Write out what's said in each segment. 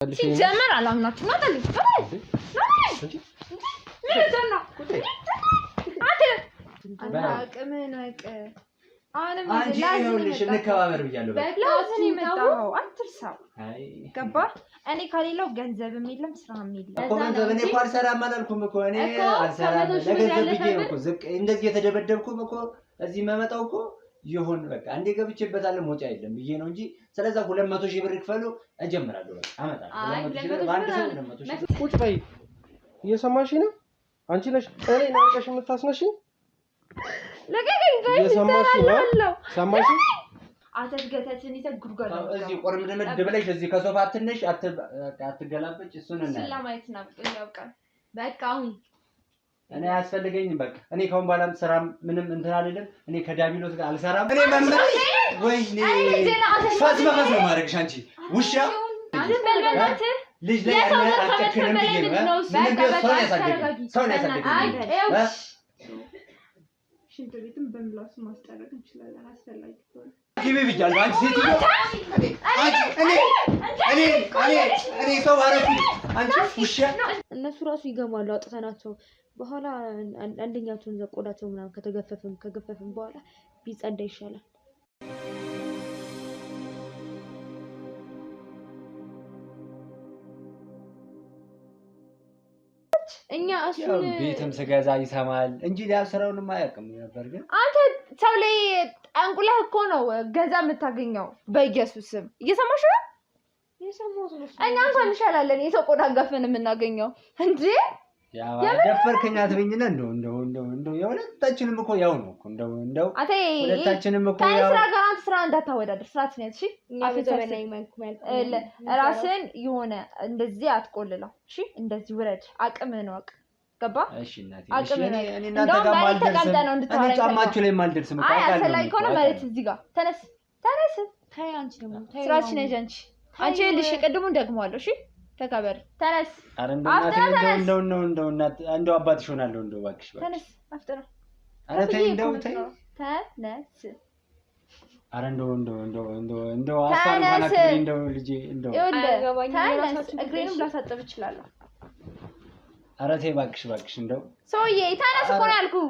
ሲጀመር አላምናችሁ ነው ታዲያ አንቺ ይኸውልሽ እንከባበር ብያለሁ በላውተን የመጣው አትርሳው ገባ እኔ ካሌለው ገንዘብም የለም ስራም የለም እኮ ገንዘብ እኔ እኮ አልሰራም አላልኩም እኮ እኔ አልሰራም ለገንዘብ ብዬ ነው እኮ ዝቅ እንደዚህ የተደበደብኩም እኮ እዚህ መመጣው እኮ ይሁን በቃ አንዴ ገብቼበታለሁ ሞጫ የለም ብዬ ነው እንጂ ስለዛ 200,000 ብር ይክፈሉ እጀምራለሁ በቃ አመጣለሁ 200,000 ብር ባንክ ሰው 200,000 ቁጭ በይ እየሰማሽ ነው አንቺ ነሽ እኔ ናንቀሽ የምታስነሽኝ ለገገኝ ጋይስ ተራለው ሰማሽ አተገተትን ይተጉርጋል እዚህ ቆርም ደብለሽ እዚህ ከሶፋ አትነሽ አትገላበጭ እሱን እና ስለማይት ነው ያውቃል በቃ አሁን እኔ አያስፈልገኝም በቃ እኔ ካሁን በኋላም ስራም ምንም እንትን አይደለም እኔ ከዳቢሎስ ጋር አልሰራም እኔ መምር ወይኔ ፋስ በፋስ ነው ማድረግሽ አንቺ ውሻ በልበላት ልጅ ላይ አጨክንም ብዬ ነው ምን ሰው ያሳደገኝ ሽንት ቤትም በምላስ ማስጠረቅ እንችላለን አስፈላጊ ከሆነ ጊዜ ብቻ አንቺ ሴትዮ እኔ ሰው አረፊ አንቺ ውሻ እነሱ ራሱ ይገማሉ አጥተናቸው በኋላ አንደኛቸውን ዘቆዳቸው ምናምን ከገፈፈም በኋላ ቢጸዳ ይሻላል እኛ እሱን ቤትም ስገዛ ይሰማል እንጂ ሊያስራውንም አያውቅም ነበር ግን አንተ ሰው ላይ አንቁላህ እኮ ነው ገዛ የምታገኘው በኢየሱስም እየሰማሽ ነው የሰማሁት ነው እኛ እንኳን እንሻላለን የሰው ቆዳ ገፈን የምናገኘው እንዴ ያው ደፈርከኛ አትበኝና እንደው የሁለታችንም እኮ ያው ነው እንደው አቴ ሁለታችንም እኮ ያው ስራ ጋር አንተ ስራ እንዳታወዳደር ስራት ነው እሺ አፍዘበላይ ማለት ራስን የሆነ እንደዚህ አትቆልለው እሺ እንደዚህ ውረድ አቅም ነው አቅ ገባ እሺ እናቴ እሺ እኔ እናንተ ጋር ማልደርስም እኔ ጫማችሁ ላይ ማልደርስም እኮ አቃል ነው አይ ኮነ ማለት እዚህ ጋር ተነስ ታይ አንቺ ደግሞ ታይ ስራችን ነሽ አንቺ ልሽ ቀድሙን ደግመዋለሁ እሺ ተካበር ተነስ እንደው አባትሽ ሆናለሁ እንደው እባክሽ ተነስ አፍጥራ አረ ተይ እንደው ተይ ተነስ አረ እንደው አፋን ማናክ እንደው ልጄ እንደው ተነስ እግሬንም ላሳጥብ እችላለሁ አረ ተይ እባክሽ እንደው ሰውዬ ተነስ እኮ ነው ያልኩህ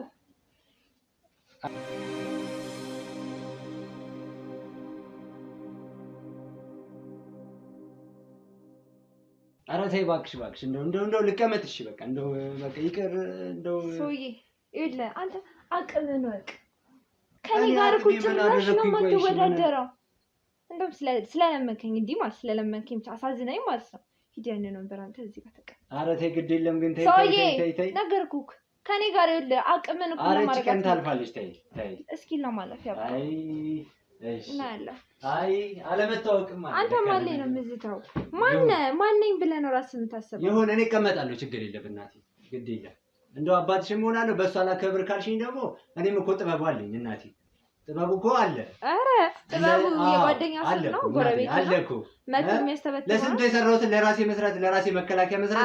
አረ ተይ እባክሽ እንደው ልቀመጥ እሺ በቃ እንደው በቃ ይቅር እንደው ሰውዬ ይለ አንተ አቅምን ወቅ ከኔ ጋር ቁጭ ብለሽ ነው የምትወዳደረው እንደውም ስለለመንከኝ እንዲህ ማለት ስለለመንከኝ አሳዝነኝ ማለት ነው ሂደን ነበር አንተ እዚህ ጋር ተቀ አረ ተይ ግድ የለም ግን ተይ ነገርኩህ ከኔ ጋር ይለ አቅምን እኮ ለማድረግ አረ ጭቀን ታልፋለች ተይ እስኪ ለማለፍ ያው እሺ ናለ አይ አለመታወቅም ማለት አንተ ማን ላይ ነው የምዝታው ማን ነኝ ብለህ ነው ራስህ የምታስበው ይሁን እኔ እቀመጣለሁ ችግር የለም እናቴ ግድ የለም እንደው አባትሽም ሆናለሁ በሷ አላከብር ካልሽኝ ደግሞ እኔም እኮ ጥበቡ አለኝ እናቴ ጥበቡ እኮ አለ አረ ጥበቡ የጓደኛ ሰው ነው ጎረቤት አለ እኮ መጥቶ የሚያስተበጥበው ለስንት የሰራሁትን ለራሴ መከላከያ መስራት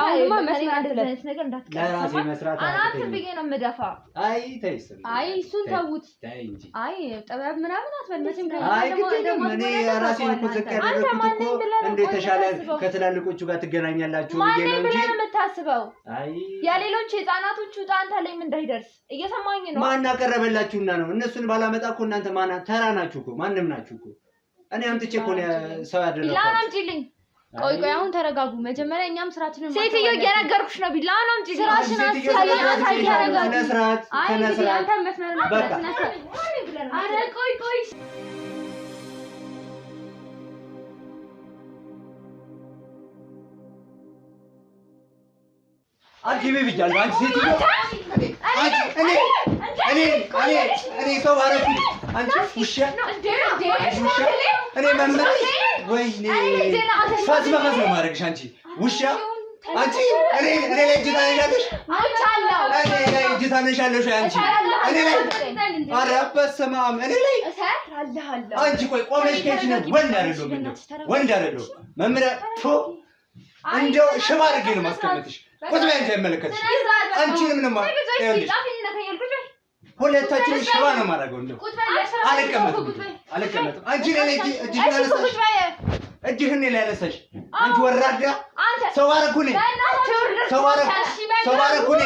አሁንማ መስራት ነገር እንዳትቀር ለራሴ መስራት አናት ብዬ ነው የምደፋ አይ ተይስም አይ እሱን ተውት ተይ እንጂ አይ ጥበብ ምናምን አትፈልግም አይ ደግሞ እኔ ራሴን እኮ ዝቅ ያደረኩት እኮ እንዴት ተሻለ ከትላልቆቹ ጋር ትገናኛላችሁ ብዬ ነው እንጂ ማን የምታስበው አይ ያሌሎች ህፃናቶቹ ጣንታ ላይ ምን እንዳይደርስ እየሰማኝ ነው ማን አቀረበላችሁና ነው እነሱን ባላመጣ እኮ እናንተ ማን ተራ ናችሁ እኮ ማንንም ናችሁ እኮ እኔ አምጥቼ እኮ ሰው ያደረኩት ቢላን አምጪልኝ ቆይ አሁን ተረጋጉ መጀመሪያ እኛም ስራችንን ሴትዮ እየነገርኩሽ ነው ቢላን አምጪ ስራሽን ተነስራት አንተ መስመር ነው አረ ቆይ አንቺ ቢብጃለሁ አንቺ ሴትዮ እኔ ሰው አረፊ አንቺ ውሻ እኔ መምር ወይኔ ፋስ በፋስ ነው ማድረግሽ አንቺ ውሻ አንቺ እኔ ላይ እጅ ታነሻለሽ እጅ ታነሻለሽ አንቺ እኔ ላይ ኧረ በስመ አብ እኔ ላይ አንቺ ቆይ ቆመሽ ከሄድሽ ነው ወንድ አይደለሁም መምሪያ እንደው ሽባ አድርጌ ነው ማስቀመጥሽ ቁጭ በይ እንጂ አይመለከትሽ አንቺንም ነው ይኸውልሽ ሁለታችንም ሽባ ነው የማደርገው እንደው አልቀመጥም አንቺ ላይ እጅ እጅህን ላይ ያለሰሽ አንቺ ወራዳ ሰው አረኩኝ ሰው አረኩኝ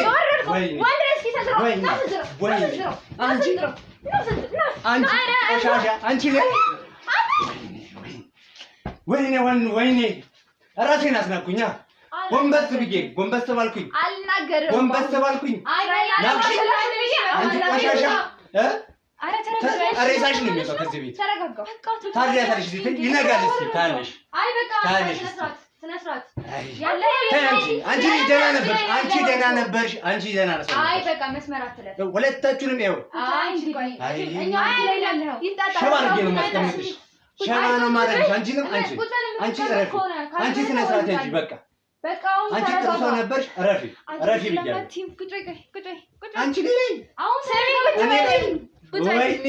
ወይኔ ራሴን አስናኩኛ ጎንበስ ባልኩኝ አልናገርም ጎንበስ ባልኩኝ አንቺ ቆሻሻ ሬሳሽ ነው የሚወጣው ከዚህ ቤት ታዲያ ታዲያ ይነጋል እስኪ ታለሽ አይ በቃ ስነ ስርዓት አንቺ ደህና ነበርሽ አንቺ ደህና ነሽ አይ በቃ መስመር አትለፍ ሁለታችሁንም ይኸው አይ እኛ ላይ ያለው ሸባ አድርጌ ነው የማስቀምጥሽ ሸባ ነው ማድረግሽ አንቺ ረፊ አንቺ ስነ ስርዓት እንጂ በቃ አንቺ ጥሩ ነበርሽ ረፊ ብያለሁ አንቺ ላይ አሁን ወይኔ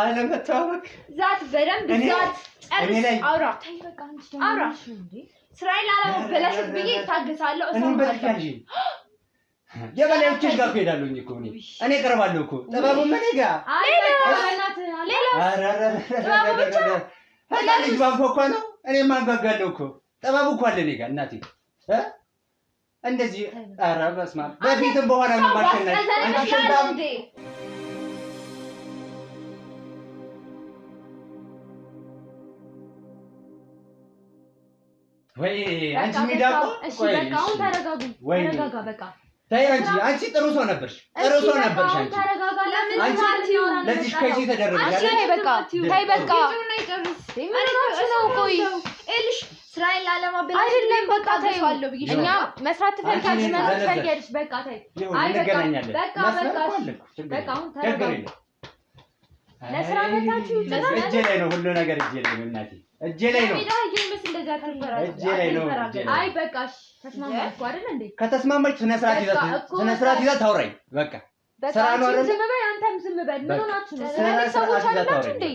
አለመታወቅ ዛት በደንብ ዛት ጨርስ አውራ አውራ እስራኤል አለመበላሸት ብዬ ታገሳለሁ እሱን በልካጂ የበላዮችሽ ጋር ሄዳለሁኝ እኮ እኔ ቀርባለሁ እኮ ጥበቡ ምን ጋር ሌላ ልጅ ባንኮ እኮ ነው እኔ ማንጋጋለሁ እኮ ጥበቡ እኮ አለ እኔ ጋር እናቴ እንደዚህ ኧረ በስመ አብ በፊትም በኋላ ነው ማሸነፍ አንቺ ሸንዳም ወይ አንቺ ሚዳቆ ወይ በቃ አሁን ተረጋጉ ተረጋጋ በቃ ታይ አንቺ ጥሩ ሰው ነበርሽ አንቺ ተረጋጋ ለምን ለዚህ ከዚህ ተደረገ ታይ በቃ ምን ነው ቆይ ኤልሽ እስራኤል አለማበላ አይደለም በቃ ታይዋለሁ ብዬሽ እኛ መስራት ትፈልጋለሽ በቃ ታይ አይ በቃ አሁን ተረጋጉ ለስራ መታችሁ እጄ ላይ ነው ሁሉ ነገር እጄ ላይ ነው እናቴ እጄ ላይ ነው እጄ ላይ ነው አይ በቃሽ ተስማማችሁ አይደል እንዴ ከተስማማች ስነ ስርዓት ይዛ ታውራኝ በቃ ስራ ነው አይደል ዝም በይ አንተም ዝም በል ምን ሆናችሁ ነው ትልልቅ ሰዎች አይደላችሁ እንዴ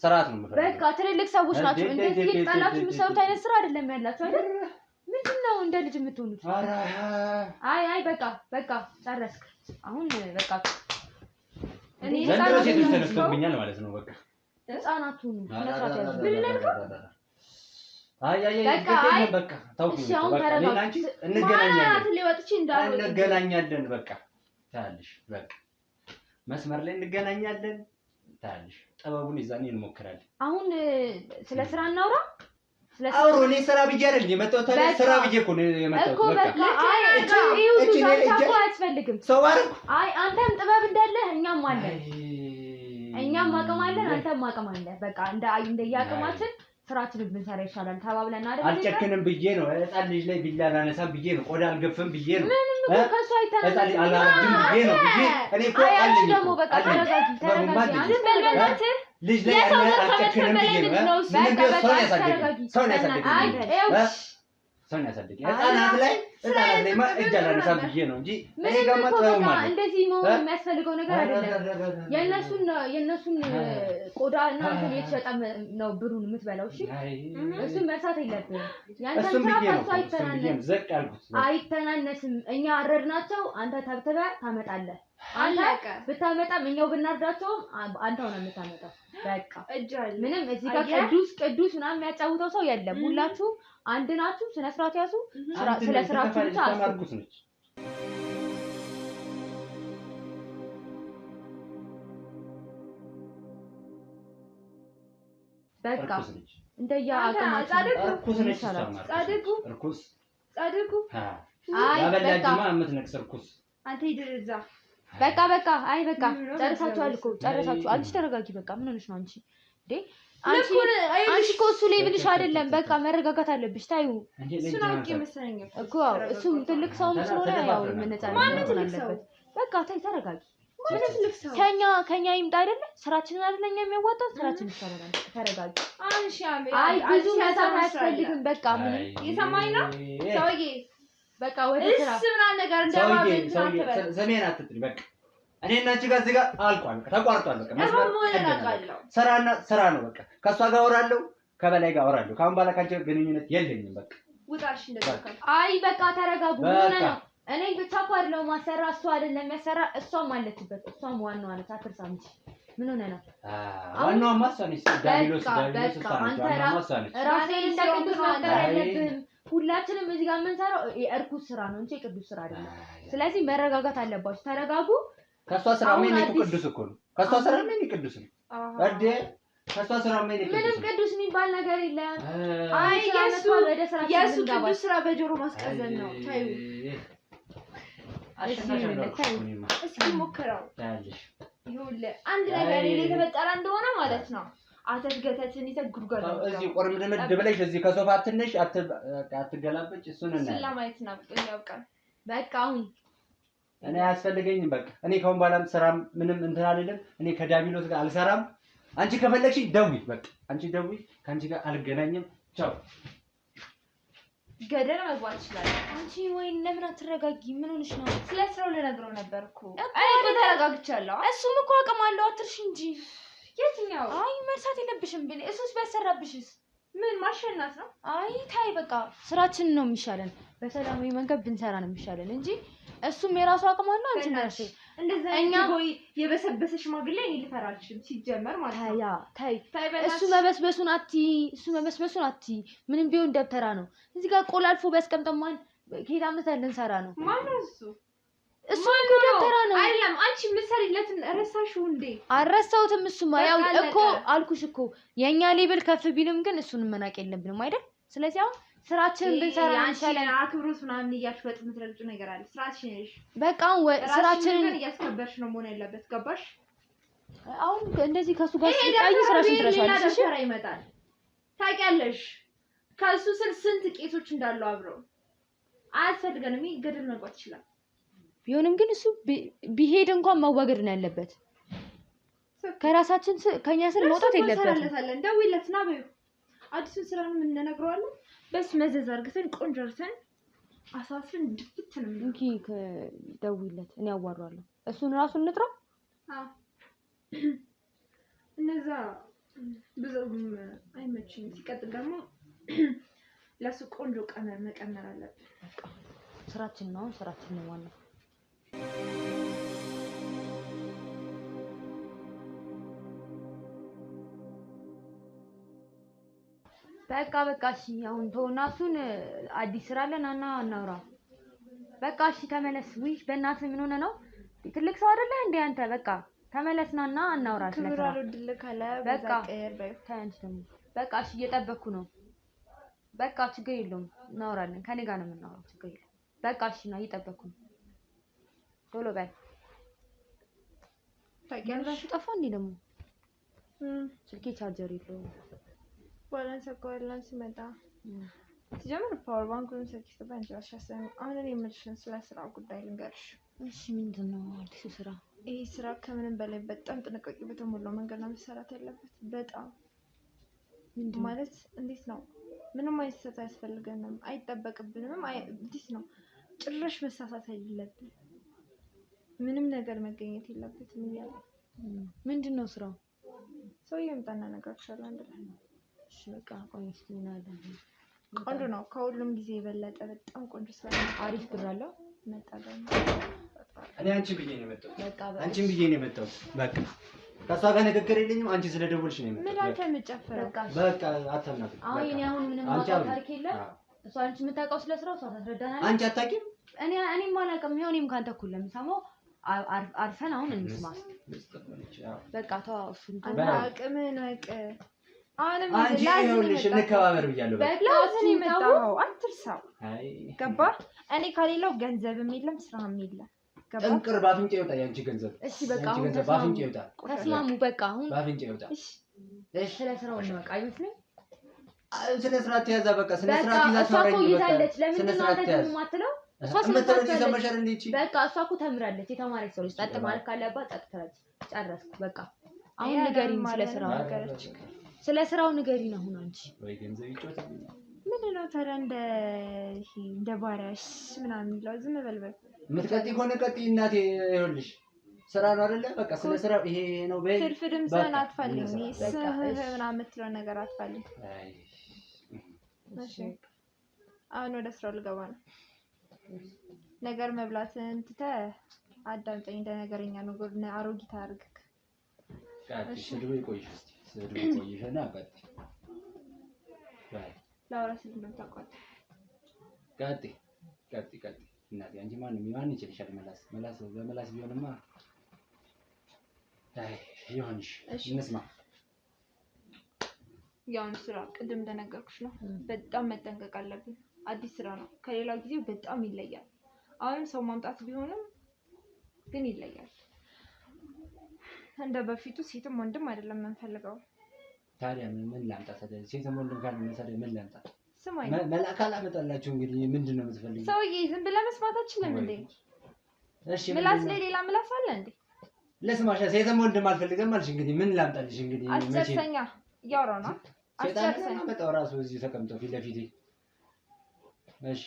ስርዓት ነው የምፈልገው በቃ ትልልቅ ሰዎች ናችሁ እንደዚህ ይጣላችሁ የምትሰሩት አይነት ስራ አይደለም ያላችሁ አይደል ምንድነው እንደ ልጅ የምትሆኑት አይ በቃ ጨረስክ አሁን በቃ እኔ ዘንድሮ ሴቶች ተነስተውብኛል ማለት ነው በቃ ህፃናቱን መስራት ያዙ ምን ነበር አይ በቃ ታውቁኝ በቃ እኔና አንቺ እንገናኛለን በቃ ታያለሽ በቃ መስመር ላይ እንገናኛለን ታያለሽ ጥበቡን ይዛኔ እንሞክራለን አሁን ስለ ስራ እናውራ አውሮ እኔ ስራ ብዬ አይደል የመጣሁት ስራ ብዬ እኮ ነው የመጣሁት በቃ አይ እቺ አያስፈልግም ሰው አርኩ አይ አንተም ጥበብ እንዳለ እኛም አለን እኛም አቅም አለን አንተም አቅም አለ በቃ እንደ ያቅማችን ስራችንን ብንሰራ ይሻላል ተባብለን አይደል አልጨክንም ብዬ ነው ህፃን ልጅ ላይ ቢላ ላነሳም ብዬ ነው ቆዳ አልገፍም ብዬ ነው ከሱ አይተናል አላረጅም ብዬ ነው እንጂ እኔ እኮ አለኝ ደግሞ በቃ ተረጋጊ ዝም በል በእናትህ ልጅ ላይ አልጨክንም ብዬ ነው ሰው ያሳደገኝ ህፃናት ላይ እጅ አላነሳም ብዬ ነው እንጂ እኔ ጋር መጣው ማለት እንደዚህ ነው የሚያስፈልገው ነገር አይደለም የነሱን ቆዳ እና እንትን የተሸጠ ነው ብሩን የምትበላው እሺ እሱን መርሳት የለብህም ያንተን ስራ ከሱ አይተናነስም እኛ አረድናቸው አንተ ተብትበህ ታመጣለህ አንተ ብታመጣም እኛው ብናርዳቸውም አንተው ነው የምታመጣው በቃ ምንም እዚህ ጋር ቅዱስ ምናምን የሚያጫውተው ሰው የለም ሁላችሁ አንድ ናችሁ ስነ ስርዓት ያዙ ስለ ስራችሁ ብቻ አስቡ በቃ እንደያ አቅማችሁ ጻድቁ አይ በቃ የምትነክስ እርኩስ አንተ ይድርዛ በቃ አይ በቃ ጨርሳችኋል እኮ ጨርሳችሁ አንቺ ተረጋጊ በቃ ምን ሆነሽ ነው አንቺ እንዴ አንቺ እኮ እሱ ላይ ብልሽ አይደለም በቃ መረጋጋት አለብሽ ታዩ እሱ ነው መሰለኝ እኮ እሱ ትልቅ ሰው ስለሆነ ያው መነጻ አለበት በቃ ተረጋጊ ከኛ ይምጣ አይደለ ስራችንን አይደለኛ የሚያዋጣው ስራችንን ይሰራል ተረጋጊ አንሺ አይ ብዙ መሳት አያስፈልግም በቃ ምን የሰማኝ ነው ሰውዬ በቃ ወደ ስራ እሱና ነገር እንደማበን ዘመን አትጥሪ በቃ እኔ እና አንቺ ጋር እዚህ ጋር አልቋል ተቋርጧል በቃ ስራ ነው በቃ ከሷ ጋር አወራለሁ ከበላይ ጋር አወራለሁ ካሁን በኋላ ካንቺ ግንኙነት የለኝም በቃ ውጣሽ እንደዚህ አይ በቃ ተረጋጉ ምን ነው እኔ ብቻ እኮ አይደለም ማሰራ እሷ አይደለም የሚያሰራ እሷም አለችበት እሷም ዋናዋ ነች አትርሳ እንጂ ምን ሆነ ነው? ዋናው ማሳነሽ ዳቢሎስ አንተ ራስህን እንደ ቅዱስ መቁጠር የለብህም። ሁላችንም እዚህ ጋር የምንሰራው የእርኩስ ስራ ነው እንጂ የቅዱስ ስራ አይደለም። ስለዚህ መረጋጋት አለባችሁ። ተረጋጉ። ከሷ ስራ ምን ቅዱስ እኮ ነው። ከሷ ስራ ምን ቅዱስ ነው አይደ ከሷ ስራ ምን ቅዱስ ምንም ቅዱስ የሚባል ነገር የለም። አይ የሱ ቅዱስ ስራ በጆሮ ማስቀዘን ነው። ታዩ እስኪ ሞክረው ታያለሽ። ይኸውልህ አንድ ነገር የተፈጠረ እንደሆነ ማለት ነው። አተት ገተትን ይተጉርጋል እዚህ ቆርም ደመድ ብለሽ እዚህ ከሶፋ ትንሽ አትገላበጭ። እሱን እና ስለማየት ነው ያውቃል። በቃ አሁን እኔ አያስፈልገኝም። በቃ እኔ ከአሁን በኋላም ስራም ምንም እንትን አይደለም። እኔ ከዳቢሎስ ጋር አልሰራም። አንቺ ከፈለግሽ ደውይ። በቃ አንቺ ደውይ። ካንቺ ጋር አልገናኝም። ቻው። ገደል መግባት ይችላል። አንቺ ወይ ለምን አትረጋጊ? ምን ሆነሽ ነው? ስለ ስራው ልነግረው ነበር እኮ እኔ ተረጋግቻለሁ። እሱም እኮ አቅም አለው። አትርሽ እንጂ የትኛው? አይ መርሳት የለብሽም። ግን እሱስ ቢያሰራብሽስ? ምን ማሸናት ነው? አይ ታይ በቃ ስራችን ነው የሚሻለን። በሰላማዊ መንገድ ብንሰራ ነው የሚሻለን እንጂ እሱም የራሱ አቅም አለው። አንቺ ነሽ እንደዛ እኛ ሆይ የበሰበሰ ሽማግሌ እኔ ልፈራ አልችልም ሲጀመር ማለት ነው። ታይ እሱ መበስበሱን አቲ ምንም ቢሆን ደብተራ ነው። እዚህ ጋር ቆላልፎ ቢያስቀምጠማን ከሄዳ መተን ልንሰራ ነው። ማን ነው እሱ? እሱ ደብተራ ነው አይደለም። አንቺ ምሰሪለትን ረሳሽው እንዴ? አልረሳሁትም። እሱማ ያው እኮ አልኩሽ እኮ የኛ ሌብል ከፍ ቢልም ግን እሱን መናቅ የለብንም አይደል? ስለዚህ አሁን ስራችንን ብንሰራ እንሻለን። አክብሮት ምናምን እያልሽ ወጥ የምትረግጩ ነገር አለ። ስራችን ነሽ። በቃ ስራችንን እያስከበርሽ ነው መሆን ያለበት። ገባሽ? አሁን እንደዚህ ከሱ ጋር ሲጣይ ስራችን ትረሻለሽ። እሺ ስራ ይመጣል። ታውቂያለሽ ከሱ ስር ስንት ቄሶች እንዳሉ አብረው አያስፈልገንም። ገደል መግባት ይችላል። ቢሆንም ግን እሱ ቢሄድ እንኳን መወገድ ነው ያለበት። ከራሳችን ከኛ ስር መውጣት የለበትም። ደውይለት ና በይው። አዲሱን ስራ ምን እንነግረዋለን? በስ መዘዝ አድርገን ቆንጆ አድርገን አሳስረን ድፍት ነው እንጂ ደውይለት። እኔ አዋራለሁ። እሱን ራሱን እንጥራው። አዎ እነዛ ብዙም አይመችም። ሲቀጥል ደግሞ ለሱ ቆንጆ ቀመር መቀመር አለብን። በቃ ስራችን ነው ስራችን ነው ዋናው። በቃ እሺ አሁን ተውና እሱን አዲስ ስራ አለን አናውራ። በቃ እሺ ተመለስ። ውይ በእናትህ ምን ሆነ ነው? ትልቅ ሰው አይደለ እንዴ አንተ? በቃ ተመለስናና አናውራ ስለሰራ። ክብር አልወድልህ ካለ በቃ ቀየር በይ። ታንቺ ደግሞ በቃ እሺ እየጠበቅኩ ነው። በቃ ችግር የለውም እናወራለን። ከኔ ጋር ነው የምናወራው። ችግር የለውም። በቃ እሺ ነው እየጠበቅኩ ነው። ቶሎ በል። ታውቂያለሽ ጠፋ እንዴ ደግሞ? ስልኬ ቻርጀር የለውም። ባላንስ መጣ ሲጀምር ፓወር ባንኩን ሰኪስ ባንቻሽ አሰን አሁን እኔ የምልሽን ስለ ስራው ጉዳይ ልንገርሽ። እሺ ምንድነው አዲሱ ስራ? ይሄ ስራ ከምንም በላይ በጣም ጥንቃቄ በተሞላው መንገድ ነው መሰራት ያለበት። በጣም ማለት እንዴት ነው? ምንም አይሰታ ያስፈልገንም አይጠበቅብንም። እንዴት ነው ጭራሽ መሳሳት አይደለብን። ምንም ነገር መገኘት የለበትም እያለ ምንድነው ስራው? ሰውዬው ይምጣና እነግራችኋለሁ አንድ ላይ። እሺ በቃ ቆይ እስኪ ምን አለ? ቆንጆ ነው። ከሁሉም ጊዜ የበለጠ በጣም ቆንጆ ስራ ነው። አሪፍ ብር አለው። መጣለን። እኔ አንቺን ብዬ ነው የመጣሁት። አንቺን ብዬ ነው የመጣሁት። በቃ ከሷ ጋር ንግግር የለኝም። አንቺ ስለደወልሽ ነው የመጣሁት። ምን አንተ የምትጨፍረው? በቃ አታምናት። አይ እኔ አሁን ምንም ታሪክ የለም። እሷ አንቺ የምታውቀው ስለ ስራው እሷ ታስረዳናለች። አንቺ አታውቂም? እኔም አላውቅም። ይኸው እኔም ካንተ እኩል ለምሳሌው አርፈን አሁን እንስማ። በቃ ተው እሱን አቅምን ወቅ አሁንም አንቺ ይኸውልሽ እንከባበር ብያለሁ። ለምን የመጣው አትርሳው። ገባ? እኔ ከሌለው ገንዘብም የለም ስራም የለም። ጥንቅር ባፍንጫ ይወጣ ያንቺ ገንዘብ። እሺ በቃ አሁን ባፍንጫ ይወጣ። ተስማሙ። በቃ አሁን ባፍንጫ ይወጣ። እሺ ስለ ስራው ነው በቃ አይመስልም? ስለ ስርዓት ያዛ በቃ ስለ ስርዓት ይዛ ታወራኝ። ይዛለች። ለምን ነው አንተ የማትለው? እሷ ስለተረጂ ሰማሻል እንዴ? እቺ በቃ እሷ እኮ ተምራለች። የተማረች ሰው ልጅ ጠጥ ማለት ካለባት ጠጥ ትላለች። ጨረስኩ በቃ። አሁን ንገሪኝ ስለ ስራው ነገረች። ስለ ስራው ንገሪኝ አሁን አንቺ። ወይ ገንዘብ ይጮታል። ምንድነው ታዲያ እንደ ባሪያሽ ምናምን ይላል። ዝም በልበል። የምትቀጥይ ከሆነ ቀጥይ እናቴ። ይኸውልሽ ስራ ነው አይደለ? በቃ ስለ ስራው ይሄ ነው በይ። ትርፍ ድምፅህን አትፈልኝ። ምናምን የምትለው ነገር አትፈልኝ። እሺ አሁን ወደ ስራው ልገባ ነው። ነገር መብላትን ትተህ አዳምጠኝ። እንደ ነገረኛ ነው አሮጊት አድርገህ ቀጥይ። ስድቡ ይቆይሽ እስኪ ስድቡ ይቆይሽና ቀጥይ። ላውራ ስል ነው ታውቃለህ። ቀጥይ እናቴ አንቺ ማን ይችልሻል? መላስ ቢሆንማ ይሆንሽ። እንስማ። ያው ስራ ቅድም እንደነገርኩሽ ነው። በጣም መጠንቀቅ አለብን። አዲስ ስራ ነው። ከሌላው ጊዜው በጣም ይለያል። አሁንም ሰው ማምጣት ቢሆንም ግን ይለያል። እንደ በፊቱ ሴትም ወንድም አይደለም የምንፈልገው። ታዲያ ምን ላምጣ? ሴትም ወንድም ካለ መሰለኝ ምን ላምጣ? ስማኝ መልአክ አላመጣላችሁ። እንግዲህ ምንድን ነው የምትፈልጊው? ሰውዬ ዝም ብለህ መስማት አትችልም እንዴ? እሺ ምላስ ላይ ሌላ ምላስ አለ እንዴ? ለስማሻ ሴትም ወንድም አልፈልግም አልሽ። እንግዲህ ምን ላምጣልሽ? እንግዲህ አስጨርሰኛ እያወራሁ ነው። አስጨርሰኛ መጣው ራሱ እዚህ ተቀምጦ ፊት ለፊቴ። እሺ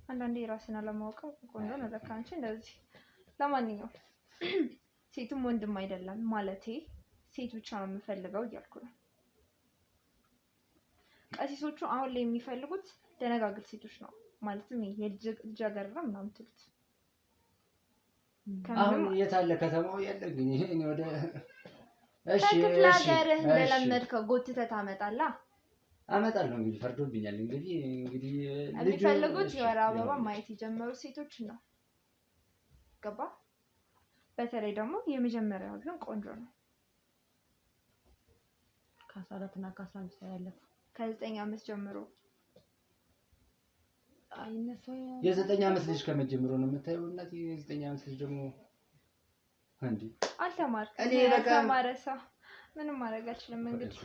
አንዳንዴ ራስን አለማወቅ ቆንጆ ነው ለካ አንቺ እንደዚህ። ለማንኛውም ሴትም ወንድም አይደለም ማለቴ ሴት ብቻ ነው የምፈልገው እያልኩ ነው። ቀሲሶቹ አሁን ላይ የሚፈልጉት ደነጋግር ሴቶች ነው። ማለትም የልጃገረድ ምናምን ትሉት። አሁን የት አለ ከተማው? ያለ ግን ይሄ ወደ እሺ ከክፍለ ሀገርህ እንደለመድከው ጎትተህ ታመጣለህ። አመጣለሁ እንግዲህ ፈርዶብኛል። እንግዲህ የሚፈልጉት የወር አበባ ማየት የጀመሩ ሴቶች ነው። ገባ? በተለይ ደግሞ የመጀመሪያው ቢሆን ቆንጆ ነው። ከ14 እና ከ15 ያለፈ ከ9 ዓመት ጀምሮ አይነሱ የ9 ዓመት ልጅ ከመጀመሩ ነው የምታየው። እናት የ9 ዓመት ልጅ ደግሞ እንዴ አልተማርክም። እኔ በቃ ተማረሳ ምንም ማድረግ አልችልም። እንግዲህ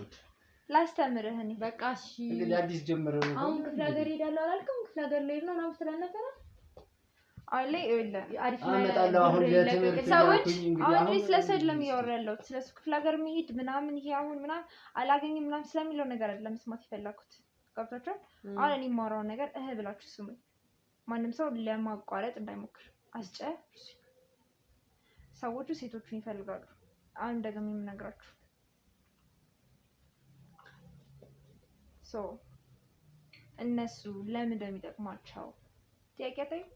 ላስተምርህ እኔ በቃ እሺ። እንግዲህ አዲስ ጀምረው አሁን ክፍለ ሀገር ሄዳለሁ አላልክም? ክፍለ ሀገር ልሄድ ነው ምናምን ስለነበረ አለ ይኸውልህ አሪፍ አመጣለሁ። አሁን ለትምህርት ሰዎች አሁን ስለሱ አይደለም እያወራሁ ያለሁት። ስለሱ ክፍለ ሀገር መሄድ ምናምን ይሄ አሁን ምናምን አላገኝም ምናምን ስለሚለው ነገር አይደለም መስማት የፈለኩት። ገብታችኋል? አሁን እኔ የማወራው ነገር ብላችሁ ስሙኝ። ማንም ሰው ለማቋረጥ እንዳይሞክር አስጨርሱ። ሰዎቹ ሴቶቹን ይፈልጋሉ። አሁን ደግሞ የምነግራችሁ እነሱ ለምን እንደሚጠቅማቸው ጥያቄ አጠይቁ።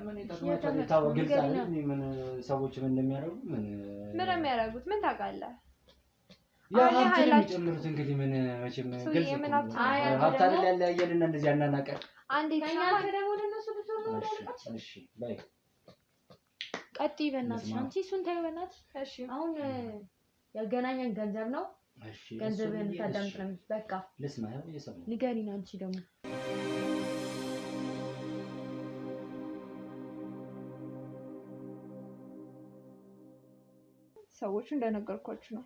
ምን ይጠቅማቸዋል? የታወቀ ግልጽ አይደል? ምን ሰዎች ምን እንደሚያደርጉ ምን የሚያደርጉት ምን ታውቃለህ? ያ ሀብት የሚጨምሩት እንግዲህ ምን መቼም ግልጽ ነው። ሀብት አይደል ያለያየንና እንደዚህ አናናቀር አንዴ ደግሞ ወደነሱ ልትወሩ ወደልቃችሁ። እሺ በይ ቀጥይ በእናትሽ። አንቺ እሱን ተይው በእናትሽ። እሺ አሁን ያገናኘን ገንዘብ ነው። እሺ ገንዘብን ታዳምጥ ነው። በቃ ልስማ ያው እየሰማሁ ንገሪኝ። አንቺ ደግሞ ሰዎቹ እንደነገርኳችሁ ነው።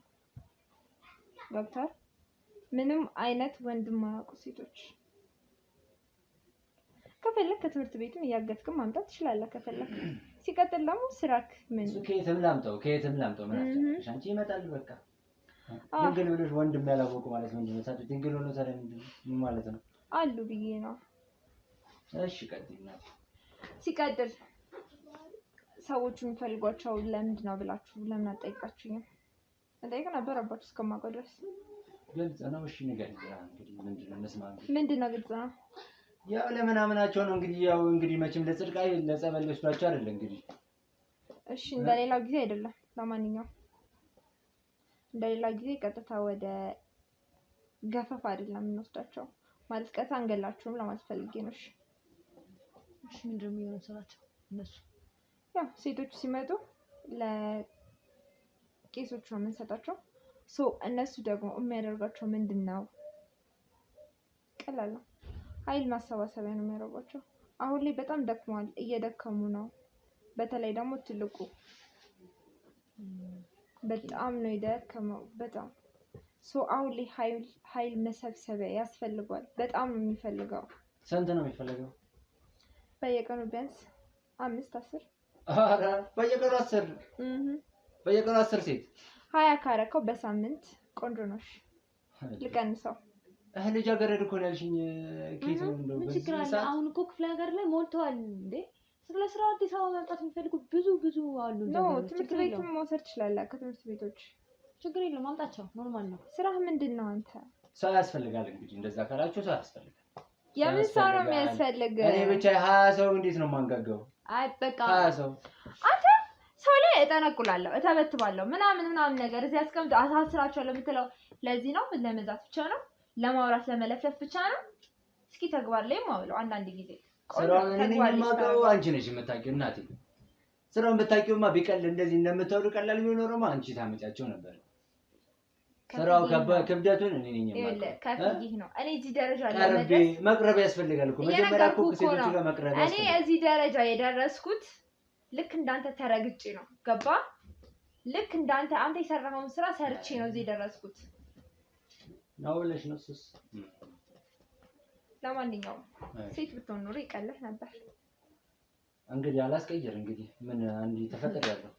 ገብቷል? ምንም አይነት ወንድም ማያውቁ ሴቶች። ከፈለክ ከትምህርት ቤትም እያገዝክም ማምጣት ትችላለህ ከፈለክ። ሲቀጥል ደግሞ ስራክ ምን ከየትም ላምጣው ምን አትችልሽ አንቺ ይመጣል በቃ። ድንግል ብለሽ ወንድም ያላወቁ ማለት ምንድን ነው? ታዲያ ድንግል ሆኖ ታዲያ ምን ማለት ነው? አሉ ብዬ ነው። እሺ ቀጥይና ሲቀጥል ሰዎቹ የሚፈልጓቸው ለምንድን ነው ብላችሁ ለምን አትጠይቃችሁኝም? እንጠይቅ ነበረባችሁ እስከማውቀው ድረስ። ግልጽ ነው። እሺ ንገሪኝ እንግዲህ ምንድን ነው እንስማ። ምንድን ነው ግልጽ ነው? ያው ለምናምናቸው ነው እንግዲህ ያው እንግዲህ መቼም ለጽድቃይ ለጸበል ወስዷቸው አይደለም እንግዲህ። እሺ እንደሌላው ጊዜ አይደለም። ለማንኛውም እንደሌላው ጊዜ ቀጥታ ወደ ገፈፍ አይደለም የምንወስዳቸው። ማለት ቀጥታ አንገላችሁም ለማለት ፈልጌ ነው። እሺ ምንድን ነው የሚሆነው ስራቸው? እነሱ ያው ሴቶቹ ሲመጡ ለቄሶቹ ነው የምንሰጣቸው። እነሱ ደግሞ የሚያደርጋቸው ምንድን ነው? ቀላል ነው። ኃይል ማሰባሰቢያ ነው የሚያደርጓቸው። አሁን ላይ በጣም ደክመዋል፣ እየደከሙ ነው። በተለይ ደግሞ ትልቁ በጣም ነው የደከመው። በጣም አሁን ላይ ኃይል መሰብሰቢያ ያስፈልጓል። በጣም ነው የሚፈልገው። ስንት ነው የሚፈልገው? በየቀኑ ቢያንስ 5-10። አረ በየቀኑ 10? በየቀኑ 10 ሴት 20 ካረከው በሳምንት ቆንጆ ነው። ልቀንሰው። ልጃገረድ እኮ ነው ያልሽኝ። ኬት ነው እንደው ምን ችግር አለ? አሁን እኮ ክፍለ ሀገር ላይ ሞልተዋል እንዴ። ስለ ስራ አዲስ አበባ መምጣት የሚፈልጉ ብዙ አሉ። ትምህርት ቤትም መውሰድ ትችላለህ። ከትምህርት ቤቶች ችግር የለም ማምጣቸው ኖርማል ነው። ስራህ ምንድን ነው አንተ? ሰው ያስፈልጋል እንግዲህ እንደዛ ካላችሁ ሰው ያስፈልጋል። የምን ሰው ነው የሚያስፈልግ? እኔ ብቻ 20 ሰው እንዴት ነው የማንጋጋው? አይ በቃ 20 ሰው አንተ ሰው ላይ እጠነቁላለሁ እተበትባለሁ ምናምን ነገር እዚህ አስቀምጥ አሳስራቸዋለሁ የምትለው ለዚህ ነው ለመዛት ብቻ ነው ለማውራት ለመለፍለፍ ብቻ ነው እስኪ ተግባር ላይ ማውለው አንዳንድ ጊዜ ስራውን እኔ የማውቀው አንቺ ነሽ የምታውቂው እናቴ ስራውን ብታውቂውማ ቢቀል እንደዚህ እንደምታወሩ ቀላል ቢሆንማ አንቺ ታመጫቸው ነበር ስራው ክብደቱን እኔ ነኝ የማውቀው ከፍይህ ነው እኔ እዚህ ደረጃ ለመድረስ መቅረብ ያስፈልጋል እኮ መጀመሪያ እኮ ሴቶቹ ጋር መቅረብ ያስፈልጋል እኔ እዚህ ደረጃ የደረስኩት ልክ እንዳንተ ተረግጬ ነው ገባ ልክ እንዳንተ አንተ የሰራኸውን ስራ ሰርቼ ነው እዚህ ደረስኩት ነው ለሽ ነው ሱስ ለማንኛውም ሴት ብትሆን ኖሮ ይቀልህ ነበር እንግዲህ አላስቀየር እንግዲህ ምን አንዲ ተፈጠረያለሁ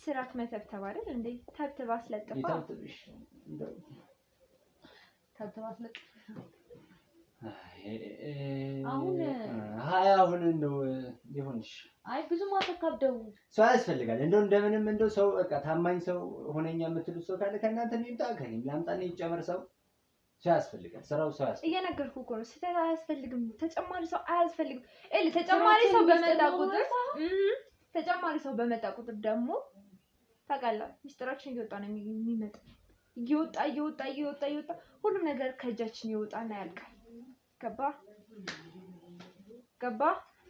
ስራክ መተብተብ አይደል እንዴ ተብተብ አስለጥፋ ይተብትብሽ እንደው ተብተብ አስለጥፋ አሁን እንደው ይሁንሽ አይ ብዙ ማተካብደው ሰው ያስፈልጋል እንደው እንደምንም እንደው ሰው በቃ ታማኝ ሰው ሆነኛ የምትሉት ሰው ካለ ከእናንተ ይምጣ ከኔም ላምጣና ይጨመር ሰው ያስፈልጋል ስራው ሰው ያስፈልጋል እየነገርኩ እኮ ነው ስህተት አያስፈልግም ተጨማሪ ሰው አያስፈልግም ተጨማሪ ሰው በመጣ ቁጥር ደግሞ ታውቃለህ ሚስጥራችን እየወጣ ነው የሚመጣ እየወጣ ሁሉ ነገር ከእጃችን ይወጣና ያልቃል ገባ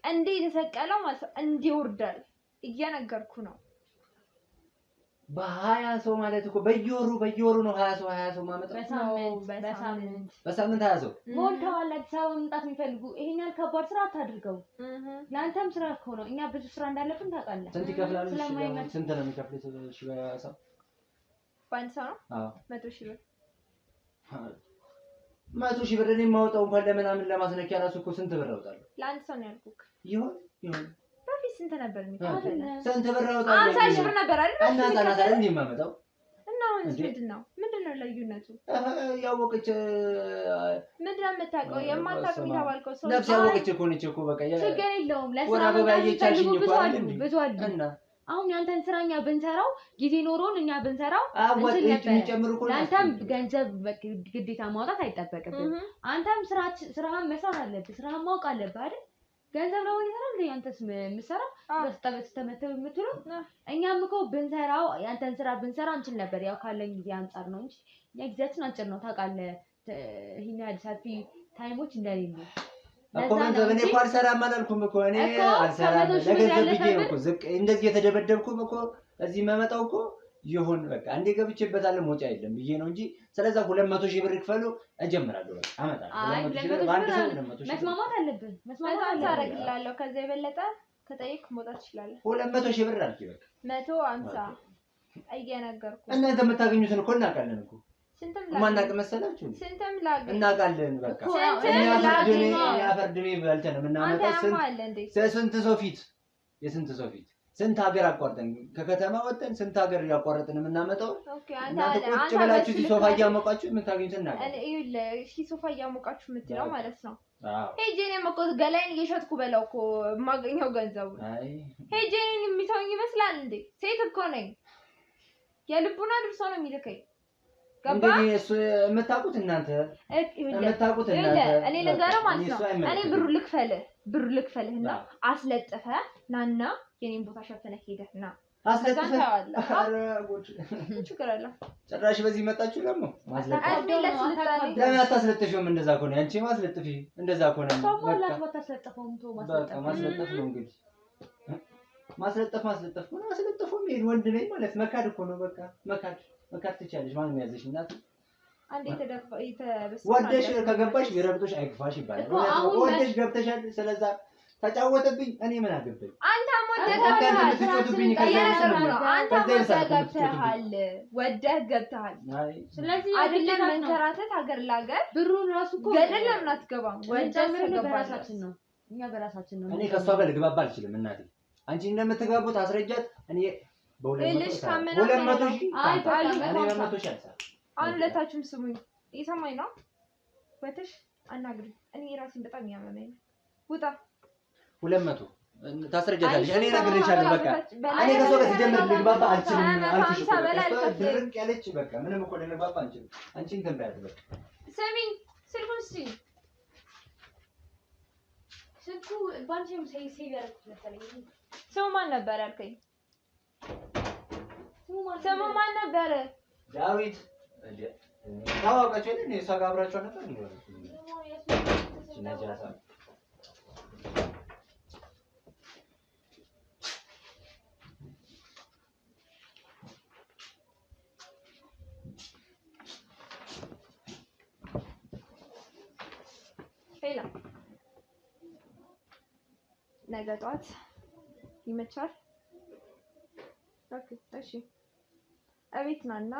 እንዴ የተሰቀለው ማለት እንዴ ይወርዳል እየነገርኩ ነው በ20 ሰው ማለት እኮ በየወሩ ነው 20 ሰው ማመጣው በሳምንት 20 ሰው ሞልተዋል አዲስ አበባ መምጣት የሚፈልጉ ይሄን ያህል ከባድ ስራ አታድርገው ለአንተም ስራ እኮ ነው እኛ ብዙ ስራ እንዳለብን ታውቃለህ ስንት ይከፍላሉ ስንት ነው የሚከፍሉት እሺ በሰው በአንድ ሰው ነው አዎ 100,000 ብር 100,000 ብር እኔ የማወጣው እንኳን ለምናምን ለማስነኪያ ራሱ እኮ ስንት ብር አወጣለሁ ለአንድ ሰው ነው ያልኩክ ይሁን በፊት ስንት ነበር የሚከፈለው ስንት ብር አወጣለሁ 50,000 ብር ነበር አይደል እና ታናታሪ እንደማመጣው እና አሁን ምንድነው ልዩነቱ ያወቀች ምንድነው የምታውቀው የማታውቀው የተባልከው ሰው ነፍስ ያወቀች እኮ ነች እኮ በቃ ችግር የለውም ለስራ ባያየቻልኝ እኮ ብዙ አሉ አሁን ያንተን ስራኛ ብንሰራው ጊዜ ኖሮን እኛ ብንሰራው አንተም ገንዘብ ግዴታ ማውጣት አይጠበቅብም አንተም ስራህን መስራት አለብህ ስራህን ማወቅ አለብህ አይደል ገንዘብ ነው ይሰራል ያንተስ ምሰራው በስተበት ተመተው የምትሉ እኛም እኮ ብንሰራው ያንተን ስራ ብንሰራ እንችል ነበር ያው ካለኝ ጊዜ አንፃር ነው እንጂ የጊዜያችን አጭር ነው ታውቃለህ ይሄን አዲሳፊ ታይሞች እንደሌሉ እኮ ገንዘብ እኔ እኮ አልሰራም አላልኩም እኮ እኔ አልሰራም ለገንዘብ ብዬ ነው እኮ ዝቅ እንደዚህ የተደበደብኩም እኮ እዚህ መመጣው እኮ ይሁን በቃ አንዴ ገብቼበታለሁ ሞጫ አይደለም ብዬ ነው እንጂ ስለዛ 200,000 ብር ይክፈሉ እጀምራለሁ በቃ አመጣለሁ 200,000 ብር ባንድ ሰው 200,000 መስማማት አለብን መስማማት አደርግልሃለሁ ከዛ የበለጠ ከጠየቅ መውጣት ይችላል 200,000 ብር አልኪ በቃ 150 እየነገርኩ እናንተ የምታገኙትን እኮ እናውቃለን እኮ ማናቅ መሰላችሁ ስንተም ላግ እናውቃለን በቃ ያፈርድሜ በልተን ምናመጣው ስንት ሰው ፊት የስንት ሰው ፊት ስንት ሀገር አቋርጠን ከከተማ ወጥተን ስንት ሀገር ያቋርጠን የምናመጣው እናንተ ቁጭ ብላችሁ እዚህ ሶፋ እያሞቃችሁ የምታገኙት እናውቃለን እሺ ሶፋ እያሞቃችሁ የምትለው ማለት ነው ሄጄ እኔም እኮ ገላይን እየሸጥኩ በለው እኮ የማገኘው ገንዘቡ ሄጄ እኔን የሚተውኝ ይመስላል እንዴ ሴት እኮ ነኝ የልቡና ድርሶ ነው የሚልከኝ እንግዲህ እሱ የምታውቁት እናንተ እኔ ነገረው ማለት ነው እኔ ብሩ ልክፈልህና አስለጥፈ ናና የኔን ቦታ ሸፈነህ ሄደህና አስለጥፈህ ችግር አለ ጭራሽ በዚህ መጣችሁ ደግሞ ለምን አታስለጥፊውም እንደዛ ከሆነ አንቺ ማስለጥፊ እንደዛ ከሆነ በቃ ማስለጥፍ ነው እንግዲህ ማስለጥፍ ነው ማስለጥፉም ይሄን ወንድ ነኝ ማለት መካድ እኮ ነው በቃ መካድ ትችያለሽ ማንም ያዘሽ እናት አንዴ ወደሽ ከገባሽ ቢረግጦሽ አይክፋሽ ይባላል ወደሽ ገብተሻል ስለዛ ተጫወተብኝ እኔ ምን አገባኝ አንተ ወደህ ገብተሃል ስለዚህ አይደለም መንከራተት ሀገር ላገር ብሩን ራሱ እኮ ገደል ለምን አትገባም ወደህ በራሳችን ነው እኛ በራሳችን ነው እኔ ከሷ ጋር ልግባባ አልችልም እናቴ አንቺ እንደምትግባቡት አስረጃት እኔ አሁን ሁለታችሁም ስሙኝ እየሰማኝ ነው ወተሽ አናግሪ እኔ ራሴን በጣም ያመመኝ ውጣ 200 ታስረጃታለሽ እኔ ነግሬሻለሁ በቃ እኔ ከሰው ጋር ሲጀምር ልግባባ አልችልም ድርቅ ያለች በቃ ምንም እኮ ልግባባ አንችልም አንቺ እንትን በያት በቃ ስሚኝ ስልኩን ስጪኝ ስልኩ ባንቺም ሴቭ ያደርኩት መሰለኝ ሰው ማን ነበር ያልከኝ ስሙ ማን ነበር? ዳዊት ታዋቃችሁ እንዴ? እሷ ጋር አብራችሁ ነበር እንዴ? ነጃሳ ሄላ ነገ ጠዋት ይመቻል? ኦኬ እሺ። እቤት ናና